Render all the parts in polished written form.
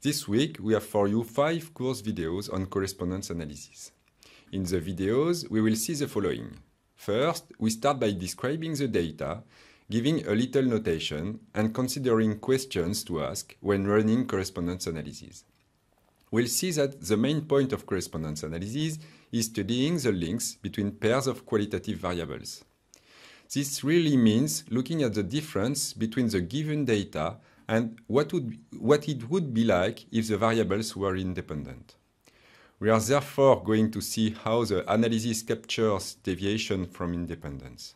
This week, we have for you 5 course videos on correspondence analysis. In the videos, we will see the following. First, we start by describing the data, giving a little notation, and considering questions to ask when running correspondence analysis. We'll see that the main point of correspondence analysis is studying the links between pairs of qualitative variables. This really means looking at the difference between the given data and what it would be like if the variables were independent. We are therefore going to see how the analysis captures deviation from independence.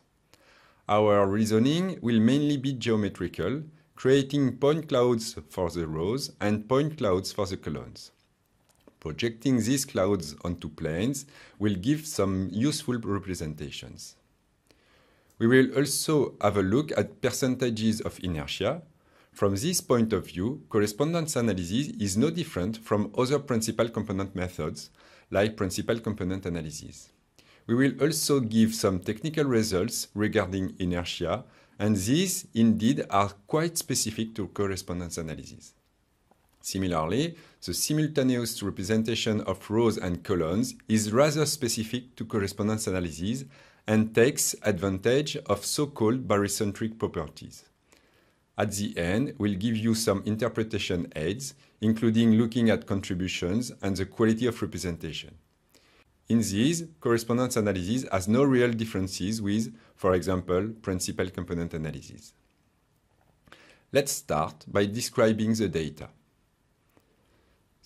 Our reasoning will mainly be geometrical, creating point clouds for the rows and point clouds for the columns. Projecting these clouds onto planes will give some useful representations. We will also have a look at percentages of inertia. From this point of view, correspondence analysis is no different from other principal component methods, like principal component analysis. We will also give some technical results regarding inertia, and these indeed are quite specific to correspondence analysis. Similarly, the simultaneous representation of rows and columns is rather specific to correspondence analysis and takes advantage of so-called barycentric properties. At the end, we'll give you some interpretation aids, including looking at contributions and the quality of representation. In these, correspondence analysis has no real differences with, for example, principal component analysis. Let's start by describing the data.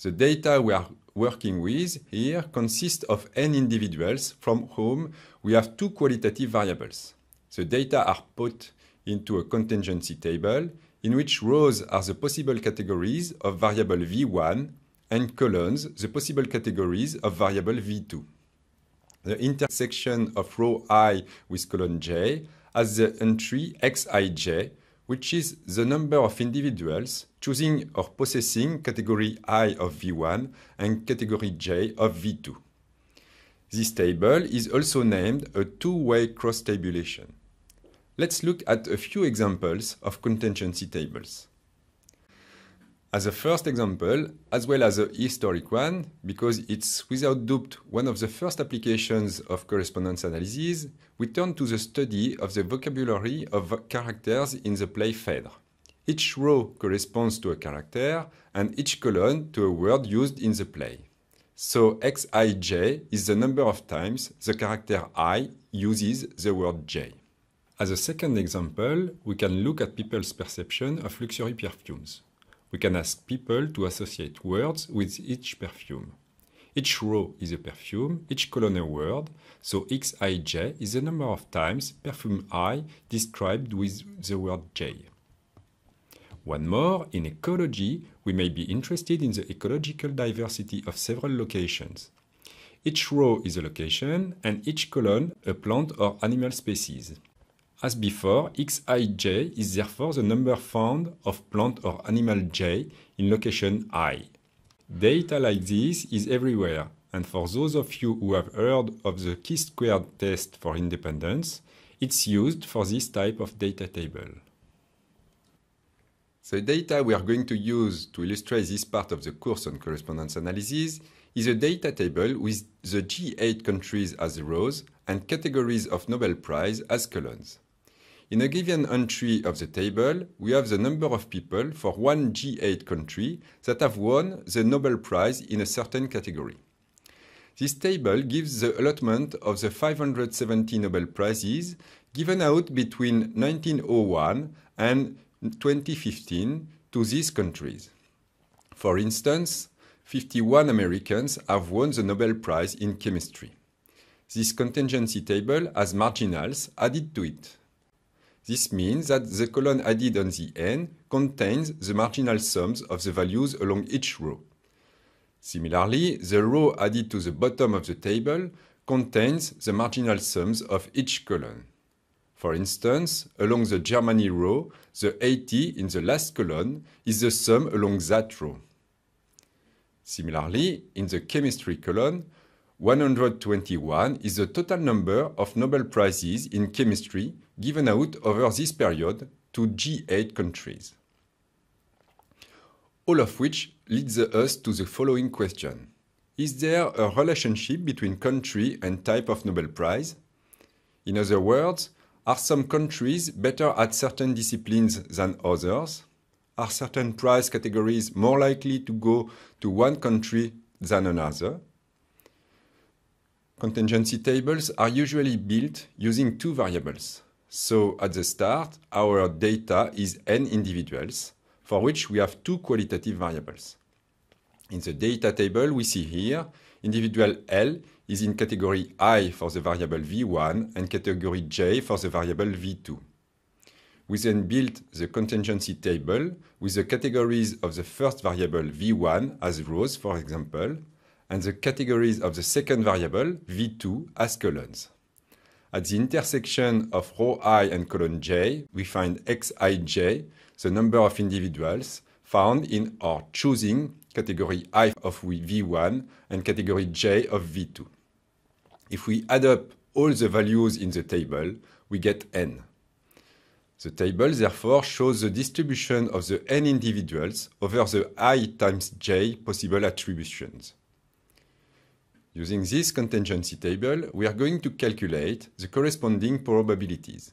The data we are working with here consists of n individuals from whom we have 2 qualitative variables. The data are put into a contingency table in which rows are the possible categories of variable v1 and columns the possible categories of variable v2. The intersection of row I with column j has the entry xij, which is the number of individuals choosing or possessing category I of v1 and category j of v2. This table is also named a two-way cross-tabulation. Let's look at a few examples of contingency tables. As a first example, as well as a historic one, because it's without doubt one of the first applications of correspondence analysis, we turn to the study of the vocabulary of characters in the play Phèdre. Each row corresponds to a character and each column to a word used in the play. So xij is the number of times the character I uses the word j. As a second example, we can look at people's perception of luxury perfumes. We can ask people to associate words with each perfume. Each row is a perfume, each column a word, so xij is the number of times perfume I described with the word j. One more, in ecology, we may be interested in the ecological diversity of several locations. Each row is a location and each column a plant or animal species. As before, xij is therefore the number found of plant or animal j in location I. Data like this is everywhere, and for those of you who have heard of the chi-squared test for independence, it's used for this type of data table. The data we are going to use to illustrate this part of the course on correspondence analysis is a data table with the G8 countries as rows and categories of Nobel Prize as columns. In a given entry of the table, we have the number of people for one G8 country that have won the Nobel Prize in a certain category. This table gives the allotment of the 570 Nobel Prizes given out between 1901 and 2015 to these countries. For instance, 51 Americans have won the Nobel Prize in chemistry. This contingency table has marginals added to it. This means that the column added on the end contains the marginal sums of the values along each row. Similarly, the row added to the bottom of the table contains the marginal sums of each column. For instance, along the Germany row, the 80 in the last column is the sum along that row. Similarly, in the chemistry column, 121 is the total number of Nobel Prizes in chemistry given out over this period to G8 countries. All of which leads us to the following question. Is there a relationship between country and type of Nobel Prize? In other words, are some countries better at certain disciplines than others? Are certain prize categories more likely to go to one country than another? Contingency tables are usually built using two variables. So at the start, our data is n individuals, for which we have two qualitative variables. In the data table we see here, individual L is in category I for the variable v1 and category j for the variable v2. We then built the contingency table with the categories of the first variable v1 as rows, for example, and the categories of the second variable v2 as columns. At the intersection of row I and column j, we find xij, the number of individuals found in our choosing category I of v1 and category j of v2. If we add up all the values in the table, we get n. The table therefore shows the distribution of the n individuals over the I times j possible attributions. Using this contingency table, we are going to calculate the corresponding probabilities.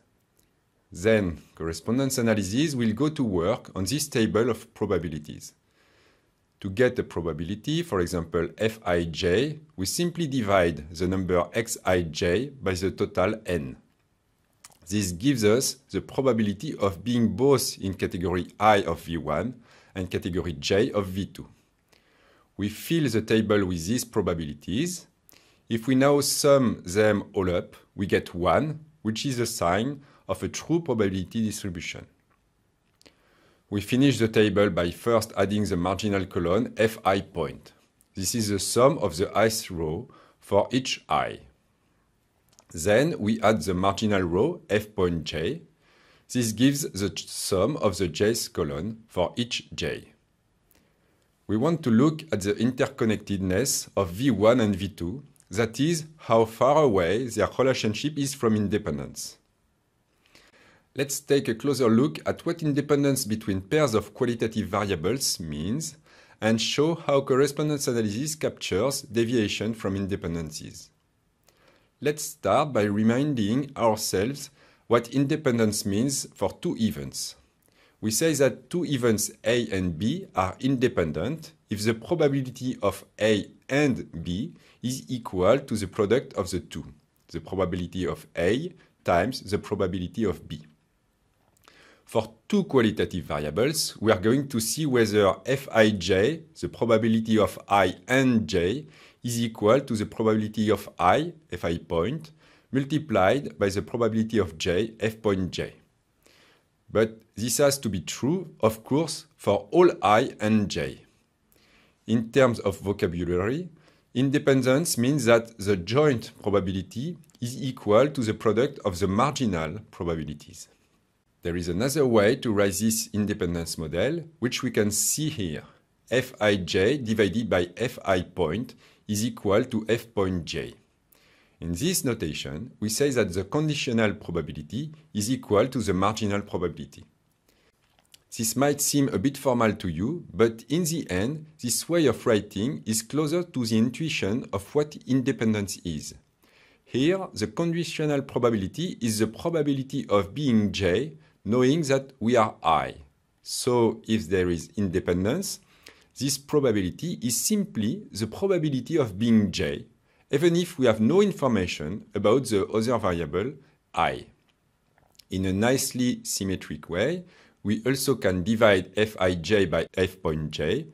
Then, correspondence analysis will go to work on this table of probabilities. To get a probability, for example Fij, we simply divide the number xij by the total n. This gives us the probability of being both in category I of v1 and category j of v2. We fill the table with these probabilities. If we now sum them all up, we get 1, which is a sign of a true probability distribution. We finish the table by first adding the marginal column fi point. This is the sum of the ith row for each I. Then we add the marginal row f point j. This gives the sum of the jth column for each j. We want to look at the interconnectedness of v1 and v2, that is, how far away their relationship is from independence. Let's take a closer look at what independence between pairs of qualitative variables means and show how correspondence analysis captures deviation from independencies. Let's start by reminding ourselves what independence means for two events. We say that two events A and B are independent if the probability of A and B is equal to the product of the two, the probability of A times the probability of B. For two qualitative variables, we are going to see whether Fij, the probability of I and j, is equal to the probability of I, Fi point, multiplied by the probability of j, F point j. But this has to be true, of course, for all I and j. In terms of vocabulary, independence means that the joint probability is equal to the product of the marginal probabilities. There is another way to write this independence model, which we can see here. Fij divided by Fi point is equal to F point j. In this notation, we say that the conditional probability is equal to the marginal probability. This might seem a bit formal to you, but in the end, this way of writing is closer to the intuition of what independence is. Here, the conditional probability is the probability of being j, knowing that we are I. So, if there is independence, this probability is simply the probability of being j, even if we have no information about the other variable I. In a nicely symmetric way, we also can divide Fij by F point j,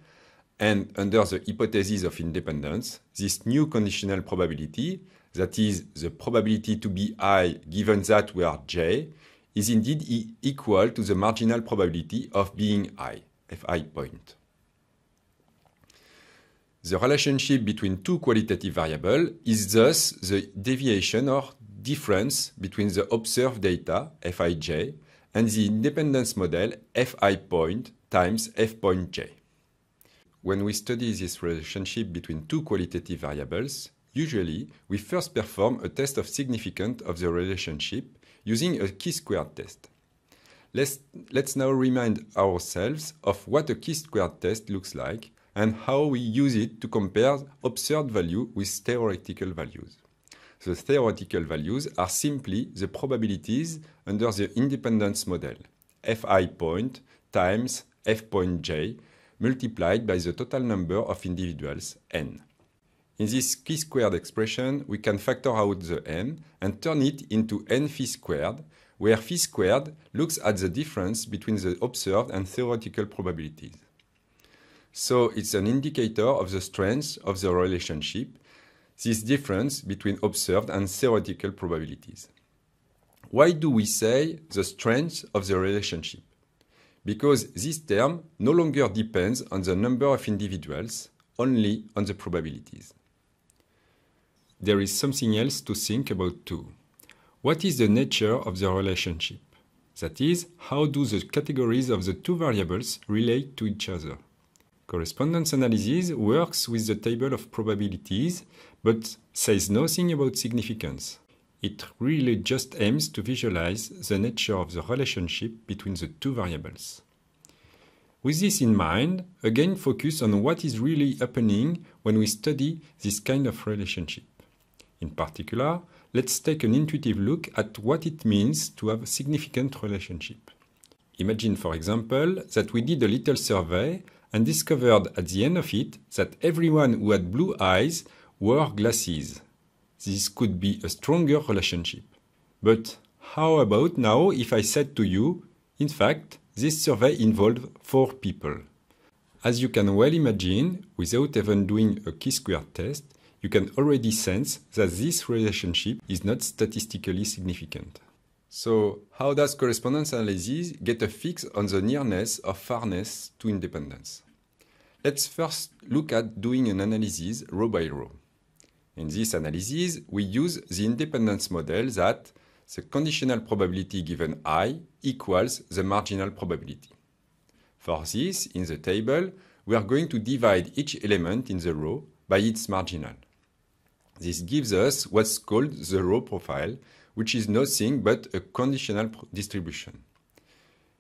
and under the hypothesis of independence, this new conditional probability, that is, the probability to be I given that we are j, is indeed equal to the marginal probability of being I, Fi point. The relationship between two qualitative variables is thus the deviation or difference between the observed data, Fij, and the independence model Fi point times F point j. When we study this relationship between two qualitative variables, usually we first perform a test of significance of the relationship using a chi-squared test. Let's now remind ourselves of what a chi-squared test looks like and how we use it to compare observed value with theoretical values. The theoretical values are simply the probabilities under the independence model, fi point times f point j, multiplied by the total number of individuals, n. In this chi-squared expression, we can factor out the n and turn it into n phi squared, where phi squared looks at the difference between the observed and theoretical probabilities. So it's an indicator of the strength of the relationship, this difference between observed and theoretical probabilities. Why do we say the strength of the relationship? Because this term no longer depends on the number of individuals, only on the probabilities. There is something else to think about too. What is the nature of the relationship? That is, how do the categories of the two variables relate to each other? Correspondence analysis works with the table of probabilities, but says nothing about significance. It really just aims to visualize the nature of the relationship between the two variables. With this in mind, again focus on what is really happening when we study this kind of relationship. In particular, let's take an intuitive look at what it means to have a significant relationship. Imagine, for example, that we did a little survey and discovered at the end of it that everyone who had blue eyes wore glasses. This could be a stronger relationship. But how about now if I said to you, in fact, this survey involved 4 people. As you can well imagine, without even doing a chi-squared test, you can already sense that this relationship is not statistically significant. So, how does correspondence analysis get a fix on the nearness or farness to independence? Let's first look at doing an analysis row by row. In this analysis, we use the independence model that the conditional probability given I equals the marginal probability. For this, in the table, we are going to divide each element in the row by its marginal. This gives us what's called the row profile, which is nothing but a conditional distribution.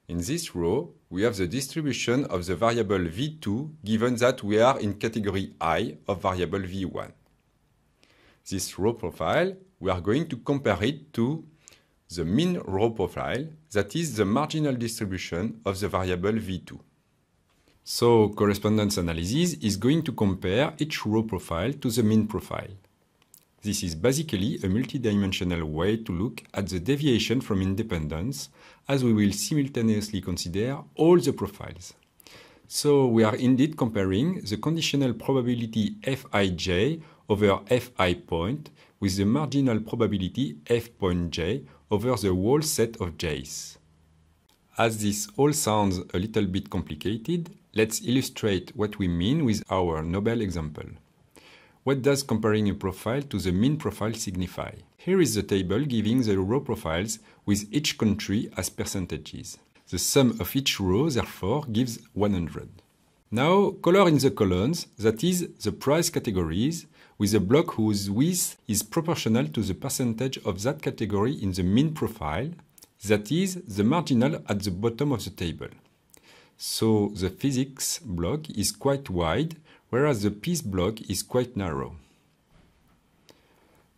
In this row, we have the distribution of the variable v2 given that we are in category I of variable v1. This row profile, we are going to compare it to the mean row profile, that is the marginal distribution of the variable v2. So, correspondence analysis is going to compare each row profile to the mean profile. This is basically a multidimensional way to look at the deviation from independence, as we will simultaneously consider all the profiles. So we are indeed comparing the conditional probability Fij over Fi point with the marginal probability F point j over the whole set of j's. As this all sounds a little bit complicated, let's illustrate what we mean with our Nobel example. What does comparing a profile to the mean profile signify? Here is the table giving the row profiles with each country as percentages. The sum of each row, therefore, gives 100. Now, color in the columns, that is, the price categories, with a block whose width is proportional to the percentage of that category in the mean profile, that is, the marginal at the bottom of the table. So, the physics block is quite wide, whereas the peace block is quite narrow.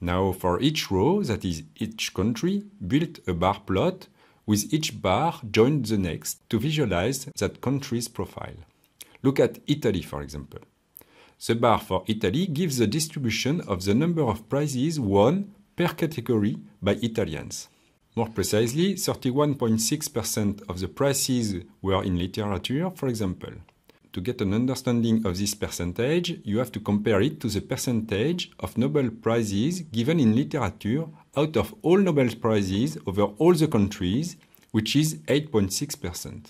Now, for each row, that is each country, build a bar plot with each bar joined the next to visualize that country's profile. Look at Italy, for example. The bar for Italy gives the distribution of the number of prizes won per category by Italians. More precisely, 31.6% of the prizes were in literature, for example. To get an understanding of this percentage, you have to compare it to the percentage of Nobel Prizes given in literature out of all Nobel Prizes over all the countries, which is 8.6%.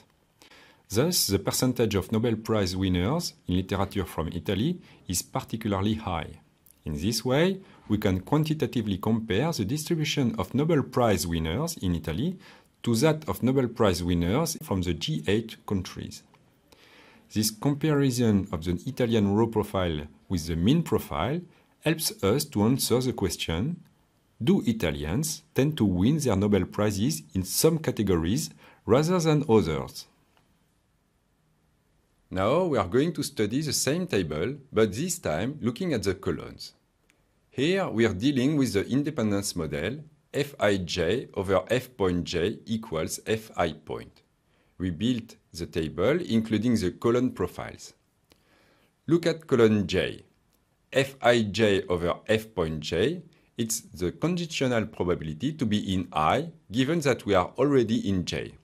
Thus, the percentage of Nobel Prize winners in literature from Italy is particularly high. In this way, we can quantitatively compare the distribution of Nobel Prize winners in Italy to that of Nobel Prize winners from the G8 countries. This comparison of the Italian row profile with the mean profile helps us to answer the question, do Italians tend to win their Nobel Prizes in some categories rather than others. Now we are going to study the same table, but this time looking at the columns. Here we are dealing with the independence model Fij over F point j equals Fi point. We built the table including the column profiles. Look at column j. Fij over F point j, it's the conditional probability to be in I given that we are already in j.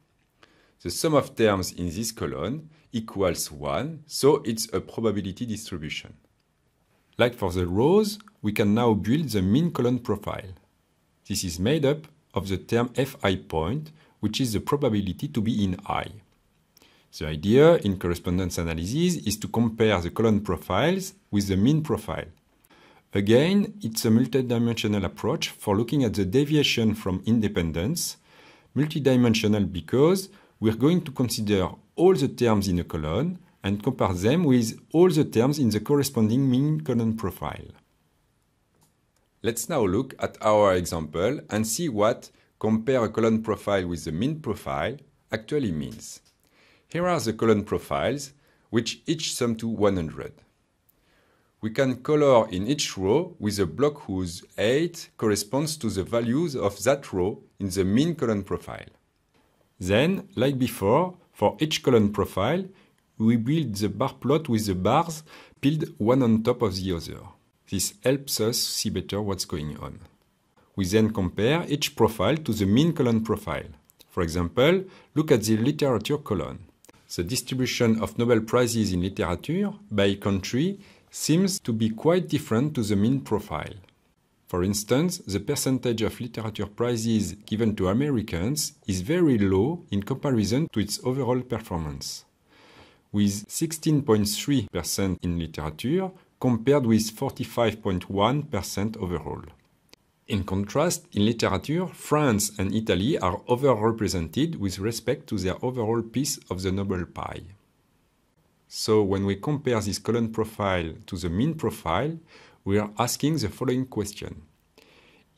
The sum of terms in this column equals 1, so it's a probability distribution. Like for the rows, we can now build the mean column profile. This is made up of the term Fi point, which is the probability to be in I. The idea in correspondence analysis is to compare the column profiles with the mean profile. Again, it's a multidimensional approach for looking at the deviation from independence. Multidimensional because we're going to consider all the terms in a column and compare them with all the terms in the corresponding mean column profile. Let's now look at our example and see what compare a column profile with the mean profile actually means. Here are the column profiles, which each sum to 100. We can color in each row with a block whose height corresponds to the values of that row in the mean column profile. Then, like before, for each column profile, we build the bar plot with the bars piled one on top of the other. This helps us see better what's going on. We then compare each profile to the mean column profile. For example, look at the literature column. The distribution of Nobel Prizes in literature by country seems to be quite different to the mean profile. For instance, the percentage of literature prizes given to Americans is very low in comparison to its overall performance, with 16.3% in literature compared with 45.1% overall. In contrast, in literature, France and Italy are overrepresented with respect to their overall piece of the Nobel pie. So when we compare this column profile to the mean profile, we are asking the following question.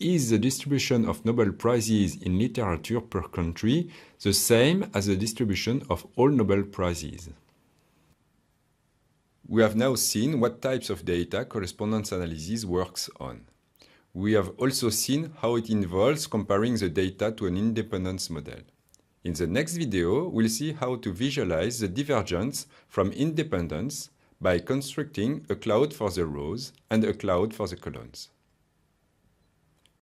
Is the distribution of Nobel Prizes in literature per country the same as the distribution of all Nobel Prizes? We have now seen what types of data correspondence analysis works on. We have also seen how it involves comparing the data to an independence model. In the next video, we'll see how to visualize the divergence from independence by constructing a cloud for the rows and a cloud for the columns.